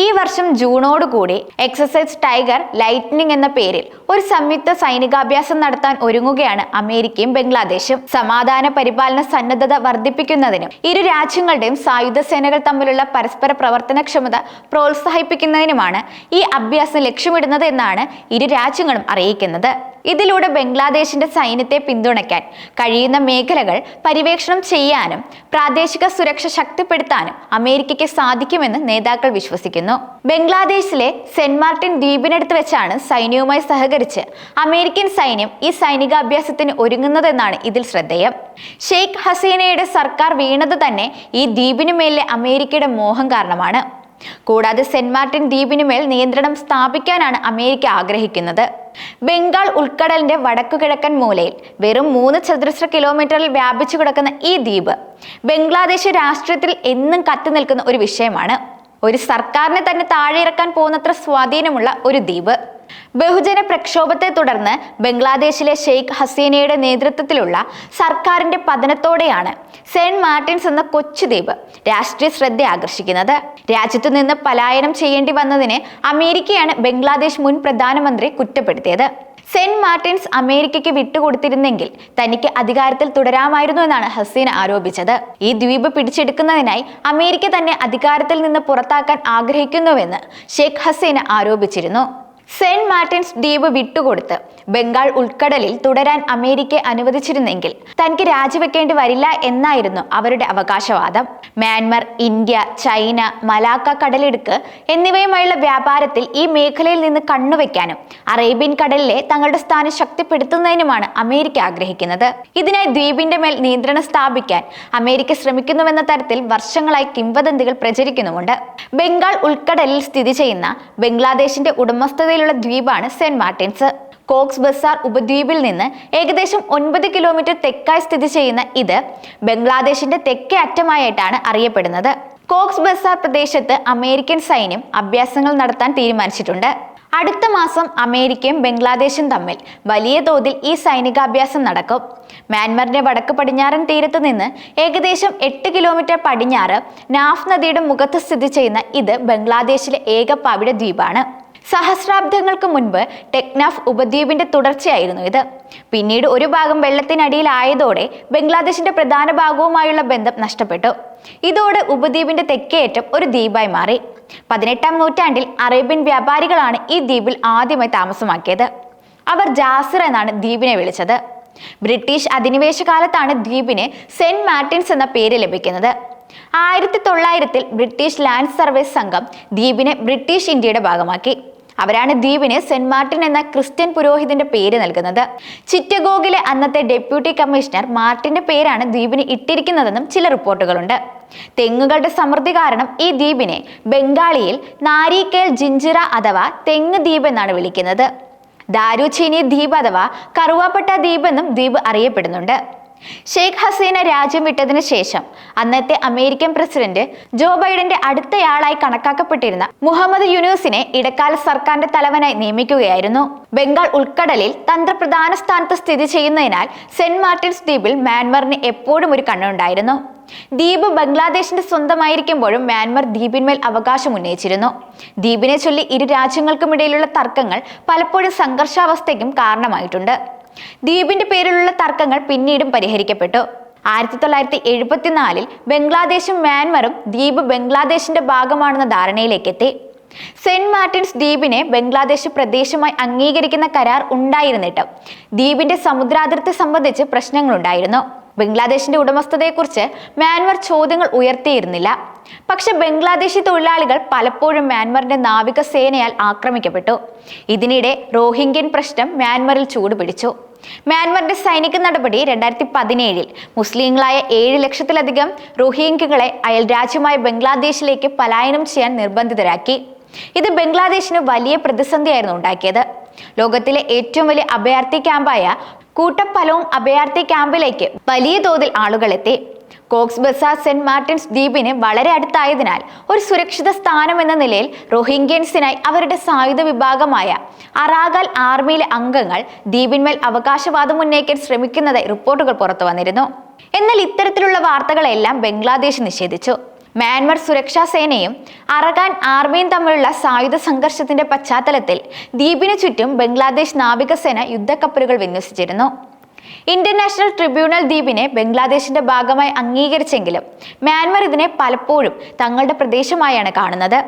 ഈ വർഷം ജൂണോടുകൂടി exercise tiger lightning എന്ന പേരിൽ ഒരു സംയുക്ത സൈനികാഭ്യാസം നടത്താൻ ഒരുങ്ങുകയാണ് അമേരിക്കയും ബംഗ്ലാദേശും. സമാധാന പരിപാലന സന്നദ്ധത വർദ്ധിപ്പിക്കുന്നതിനും ഇരു രാജ്യങ്ങളുടെയും സായുധ സേനകൾ തമ്മിലുള്ള പരസ്പര പ്രവർത്തനക്ഷമത പ്രോത്സാഹിപ്പിക്കുന്നതിനുമാണ് ഈ അഭ്യാസം ലക്ഷ്യമിടുന്നത് എന്നാണ് ഇരു രാജ്യങ്ങളും അറിയിക്കുന്നത്. ഇതിലൂടെ ബംഗ്ലാദേശിന്റെ സൈന്യത്തെ പിന്തുണയ്ക്കാൻ കഴിയുന്ന മേഖലകൾ പര്യവേക്ഷണം ചെയ്യാനും പ്രാദേശിക സുരക്ഷ ശക്തിപ്പെടുത്താനും അമേരിക്കയ്ക്ക് സാധിക്കുമെന്ന് നേതാക്കൾ വിശ്വസിക്കുന്നു. ബംഗ്ലാദേശിലെ സെന്റ് മാർട്ടിൻ ദ്വീപിനടുത്ത് വെച്ചാണ് സൈന്യവുമായി സഹകരിച്ച് അമേരിക്കൻ സൈന്യം ഈ സൈനികാഭ്യാസത്തിന് ഒരുങ്ങുന്നതെന്നാണ് ഇതിൽ ശ്രദ്ധേയം. ഷെയ്ഖ് ഹസീനയുടെ സർക്കാർ വീണത് തന്നെ ഈ ദ്വീപിനു മേലെ അമേരിക്കയുടെ മോഹം കാരണമാണ്. കൂടാതെ സെന്റ് മാർട്ടിൻ ദ്വീപിനുമേൽ നിയന്ത്രണം സ്ഥാപിക്കാനാണ് അമേരിക്ക ആഗ്രഹിക്കുന്നത്. ബംഗാൾ ഉൾക്കടലിന്റെ വടക്കുകിഴക്കൻ മൂലയിൽ വെറും 3 ചതുരശ്ര കിലോമീറ്ററിൽ വ്യാപിച്ചു കിടക്കുന്ന ഈ ദ്വീപ് ബംഗ്ലാദേശ് രാഷ്ട്രീയത്തിൽ എന്നും കത്തി നിൽക്കുന്ന ഒരു വിഷയമാണ്. ഒരു സർക്കാരിനെ തന്നെ താഴെയിറക്കാൻ പോകുന്നത്ര സ്വാധീനമുള്ള ഒരു ദ്വീപ്. ബഹുജന പ്രക്ഷോഭത്തെ തുടർന്ന് ബംഗ്ലാദേശിലെ ഷെയ്ഖ് ഹസീനയുടെ നേതൃത്വത്തിലുള്ള സർക്കാരിന്റെ പതനത്തോടെയാണ് സെന്റ് മാർട്ടിൻസ് എന്ന കൊച്ചു ദ്വീപ് രാഷ്ട്രീയ ശ്രദ്ധ ആകർഷിക്കുന്നത്. രാജ്യത്തു നിന്ന് പലായനം ചെയ്യേണ്ടി വന്നതിന് അമേരിക്കയാണ് ബംഗ്ലാദേശ് മുൻ പ്രധാനമന്ത്രി കുറ്റപ്പെടുത്തിയത്. സെന്റ് മാർട്ടിൻസ് അമേരിക്കയ്ക്ക് വിട്ടുകൊടുത്തിരുന്നെങ്കിൽ തനിക്ക് അധികാരത്തിൽ തുടരാമായിരുന്നു എന്നാണ് ഹസീന ആരോപിച്ചത്. ഈ ദ്വീപ് പിടിച്ചെടുക്കുന്നതിനായി അമേരിക്ക തന്നെ അധികാരത്തിൽ നിന്ന് പുറത്താക്കാൻ ആഗ്രഹിക്കുന്നുവെന്ന് ഷെയ്ഖ് ഹസീന ആരോപിച്ചിരുന്നു. സെന്റ് മാർട്ടിൻസ് ദ്വീപ് വിട്ടുകൊടുത്ത് ബംഗാൾ ഉൾക്കടലിൽ തുടരാൻ അമേരിക്ക അനുവദിച്ചിരുന്നെങ്കിൽ തനിക്ക് രാജിവെക്കേണ്ടി വരില്ല എന്നായിരുന്നു അവരുടെ അവകാശവാദം. മ്യാൻമർ, ഇന്ത്യ, ചൈന, മലാക്ക കടലിടുക്ക് എന്നിവയുമായുള്ള വ്യാപാരത്തിൽ ഈ മേഖലയിൽ നിന്ന് കണ്ണുവെക്കാനും അറേബ്യൻ കടലിലെ തങ്ങളുടെ സ്ഥാനം ശക്തിപ്പെടുത്തുന്നതിനുമാണ് അമേരിക്ക ആഗ്രഹിക്കുന്നത്. ഇതിനായി ദ്വീപിന്റെ മേൽ നിയന്ത്രണം സ്ഥാപിക്കാൻ അമേരിക്ക ശ്രമിക്കുന്നുവെന്ന തരത്തിൽ വർഷങ്ങളായി കിംവദന്തികൾ പ്രചരിക്കുന്നുമുണ്ട്. ബംഗാൾ ഉൾക്കടലിൽ സ്ഥിതി ചെയ്യുന്ന ബംഗ്ലാദേശിന്റെ ഉടമസ്ഥതയിലുള്ള ദ്വീപാണ് സെന്റ് മാർട്ടിൻസ്. കോക്സ് ബസാർ ഉപദ്വീപിൽ നിന്ന് ഏകദേശം 9 കിലോമീറ്റർ തെക്കായി സ്ഥിതി ചെയ്യുന്ന ഇത് ബംഗ്ലാദേശിന്റെ തെക്കേ അറ്റമായിട്ടാണ് അറിയപ്പെടുന്നത്. കോക്സ് ബസാർ പ്രദേശത്ത് അമേരിക്കൻ സൈന്യം അഭ്യാസങ്ങൾ നടത്താൻ തീരുമാനിച്ചിട്ടുണ്ട്. അടുത്ത മാസം അമേരിക്കയും ബംഗ്ലാദേശും തമ്മിൽ വലിയ തോതിൽ ഈ സൈനികാഭ്യാസം നടക്കും. മ്യാൻമറിന്റെ വടക്ക് പടിഞ്ഞാറൻ തീരത്ത് നിന്ന് ഏകദേശം 8 കിലോമീറ്റർ പടിഞ്ഞാറ് നാഫ് നദിയുടെ മുഖത്ത് സ്ഥിതി ചെയ്യുന്ന ഇത് ബംഗ്ലാദേശിലെ ഏക പവിഴ ദ്വീപാണ്. സഹസ്രാബ്ദങ്ങൾക്ക് മുൻപ് ടെക്നാഫ് ഉപദ്വീപിന്റെ തുടർച്ചയായിരുന്നു ഇത്. പിന്നീട് ഒരു ഭാഗം വെള്ളത്തിനടിയിലായതോടെ ബംഗ്ലാദേശിന്റെ പ്രധാന ഭാഗവുമായുള്ള ബന്ധം നഷ്ടപ്പെട്ടു. ഇതോടെ ഉപദ്വീപിന്റെ തെക്കേയറ്റം ഒരു ദ്വീപായി മാറി. 18-ാം നൂറ്റാണ്ടിൽ അറേബ്യൻ വ്യാപാരികളാണ് ഈ ദ്വീപിൽ ആദ്യമായി താമസമാക്കിയത്. അവർ ജാസിർ എന്നാണ് ദ്വീപിനെ വിളിച്ചത്. ബ്രിട്ടീഷ് അധിനിവേശ കാലത്താണ് ദ്വീപിന് സെന്റ് മാർട്ടിൻസ് എന്ന പേര് ലഭിക്കുന്നത്. 1900-ൽ ബ്രിട്ടീഷ് ലാൻഡ് സർവീസ് സംഘം ദ്വീപിനെ ബ്രിട്ടീഷ് ഇന്ത്യയുടെ ഭാഗമാക്കി. അവരാണ് ദ്വീപിന് സെന്റ് മാർട്ടിൻ എന്ന ക്രിസ്ത്യൻ പുരോഹിതന്റെ പേര് നൽകുന്നത്. ചിറ്റഗോഗിലെ അന്നത്തെ ഡെപ്യൂട്ടി കമ്മീഷണർ മാർട്ടിന്റെ പേരാണ് ദ്വീപിന് ഇട്ടിരിക്കുന്നതെന്നും ചില റിപ്പോർട്ടുകളുണ്ട്. തെങ്ങുകളുടെ സമൃദ്ധി കാരണം ഈ ദ്വീപിനെ ബംഗാളിയിൽ നാരിക്കേൽ ജിഞ്ചിറ അഥവാ തെങ്ങ് ദ്വീപ് എന്നാണ് വിളിക്കുന്നത്. ദാരുചീനി ദ്വീപ് അഥവാ കറുവാപ്പട്ട ദ്വീപ് എന്നും ദ്വീപ് അറിയപ്പെടുന്നുണ്ട്. ഷെയ്ഖ് ഹസീന രാജ്യം വിട്ടതിന് ശേഷം അന്നത്തെ അമേരിക്കൻ പ്രസിഡന്റ് ജോ ബൈഡന്റെ അടുത്തയാളായി കണക്കാക്കപ്പെട്ടിരുന്ന മുഹമ്മദ് യൂനുസിനെ ഇടക്കാല സർക്കാരിന്റെ തലവനായി നിയമിക്കുകയായിരുന്നു. ബംഗാൾ ഉൾക്കടലിൽ തന്ത്രപ്രധാന സ്ഥാനത്ത് സ്ഥിതി ചെയ്യുന്നതിനാൽ സെന്റ് മാർട്ടിൻസ് ദ്വീപിൽ മ്യാൻമറിന് എപ്പോഴും ഒരു കണ്ണുണ്ടായിരുന്നു. ദ്വീപ് ബംഗ്ലാദേശിന്റെ സ്വന്തമായിരിക്കുമ്പോഴും മ്യാൻമർ ദ്വീപിന്മേൽ അവകാശം ഉന്നയിച്ചിരുന്നു. ദ്വീപിനെ ചൊല്ലി ഇരു രാജ്യങ്ങൾക്കുമിടയിലുള്ള തർക്കങ്ങൾ പലപ്പോഴും സംഘർഷാവസ്ഥയ്ക്കും കാരണമായിട്ടുണ്ട്. ദ്വീപിന്റെ പേരിലുള്ള തർക്കങ്ങൾ പിന്നീടും പരിഹരിക്കപ്പെട്ടു. 1974-ൽ ബംഗ്ലാദേശും മ്യാൻമറും ദ്വീപ് ബംഗ്ലാദേശിന്റെ ഭാഗമാണെന്ന ധാരണയിലേക്കെത്തി. സെന്റ് മാർട്ടിൻസ് ദ്വീപിനെ ബംഗ്ലാദേശ് പ്രദേശമായി അംഗീകരിക്കുന്ന കരാർ ഉണ്ടായിരുന്നിട്ടും ദ്വീപിന്റെ സമുദ്രാതിർത്തി സംബന്ധിച്ച് പ്രശ്നങ്ങളുണ്ടായിരുന്നു. ബംഗ്ലാദേശിന്റെ ഉടമസ്ഥതയെക്കുറിച്ച് മ്യാൻമർ ചോദ്യങ്ങൾ ഉയർത്തിയിരുന്നില്ല. പക്ഷെ ബംഗ്ലാദേശി തൊഴിലാളികൾ പലപ്പോഴും മ്യാൻമറിന്റെ നാവികസേനയാൽ ആക്രമിക്കപ്പെട്ടു. ഇതിനിടെ റോഹിംഗ്യൻ പ്രശ്നം മ്യാൻമറിൽ ചൂടുപിടിച്ചു. മ്യാൻമറിന്റെ സൈനിക നടപടി 2017-ൽ മുസ്ലിങ്ങളായ 7 ലക്ഷത്തിലധികം റോഹിംഗ്യകളെ അയൽരാജ്യമായ ബംഗ്ലാദേശിലേക്ക് പലായനം ചെയ്യാൻ നിർബന്ധിതരാക്കി. ഇത് ബംഗ്ലാദേശിന് വലിയ പ്രതിസന്ധിയായിരുന്നു ഉണ്ടാക്കിയത്. ലോകത്തിലെ ഏറ്റവും വലിയ അഭയാർത്ഥി ക്യാമ്പായ കൂട്ടപ്പലോങ് അഭയാർത്ഥി ക്യാമ്പിലേക്ക് വലിയ തോതിൽ ആളുകളെത്തി. കോക്സ് ബസാർ സെന്റ് മാർട്ടിൻസ് ദ്വീപിന് വളരെ അടുത്തായതിനാൽ ഒരു സുരക്ഷിത സ്ഥാനം എന്ന നിലയിൽ റോഹിംഗ്യൻസിനായി അവരുടെ സായുധ വിഭാഗമായ അറാഗൽ ആർമിയിലെ അംഗങ്ങൾ ദ്വീപിന്മേൽ അവകാശവാദം ഉന്നയിക്കാൻ ശ്രമിക്കുന്നതായി റിപ്പോർട്ടുകൾ പുറത്തു വന്നിരുന്നു. എന്നാൽ ഇത്തരത്തിലുള്ള വാർത്തകളെല്ലാം ബംഗ്ലാദേശ് നിഷേധിച്ചു. മ്യാൻമർ സുരക്ഷാ സേനയും അറഗാൻ ആർമിയും തമ്മിലുള്ള സായുധ സംഘർഷത്തിന്റെ പശ്ചാത്തലത്തിൽ ദ്വീപിനു ചുറ്റും ബംഗ്ലാദേശ് നാവികസേന യുദ്ധക്കപ്പലുകൾ വിന്യസിച്ചിരുന്നു. ഇന്റർനാഷണൽ ട്രിബ്യൂണൽ ദ്വീപിനെ ബംഗ്ലാദേശിന്റെ ഭാഗമായി അംഗീകരിച്ചെങ്കിലും മ്യാൻമർ ഇതിനെ പലപ്പോഴും തങ്ങളുടെ പ്രദേശമായാണ് കാണുന്നത്.